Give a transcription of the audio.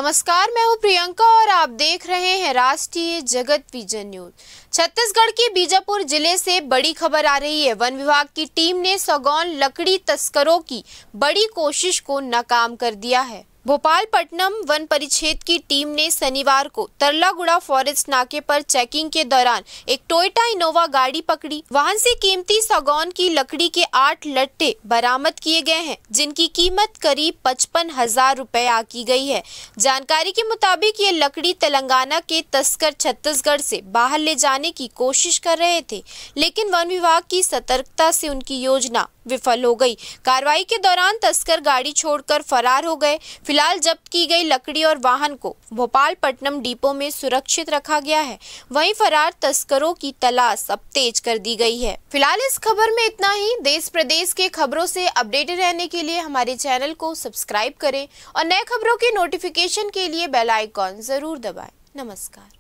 नमस्कार, मैं हूं प्रियंका और आप देख रहे हैं राष्ट्रीय जगत विजन न्यूज। छत्तीसगढ़ के बीजापुर जिले से बड़ी खबर आ रही है। वन विभाग की टीम ने सागौन लकड़ी तस्करों की बड़ी कोशिश को नाकाम कर दिया है। भोपालपट्टनम वन परिक्षेत्र की टीम ने शनिवार को तरलागुड़ा फॉरेस्ट नाके पर चेकिंग के दौरान एक टोयोटा इनोवा गाड़ी पकड़ी। वाहन से कीमती सागौन की लकड़ी के 8 लट्टे बरामद किए गए हैं, जिनकी कीमत करीब 55,000 रुपए आकी गई है। जानकारी के मुताबिक ये लकड़ी तेलंगाना के तस्कर छत्तीसगढ़ से बाहर ले जाने की कोशिश कर रहे थे, लेकिन वन विभाग की सतर्कता से उनकी योजना विफल हो गई। कार्रवाई के दौरान तस्कर गाड़ी छोड़कर फरार हो गए। फिलहाल जब्त की गई लकड़ी और वाहन को भोपालपट्टनम डिपो में सुरक्षित रखा गया है। वहीं फरार तस्करों की तलाश अब तेज कर दी गई है। फिलहाल इस खबर में इतना ही। देश प्रदेश के खबरों से अपडेटेड रहने के लिए हमारे चैनल को सब्सक्राइब करें और नए खबरों की नोटिफिकेशन के लिए बेल आइकॉन जरूर दबाएं। नमस्कार।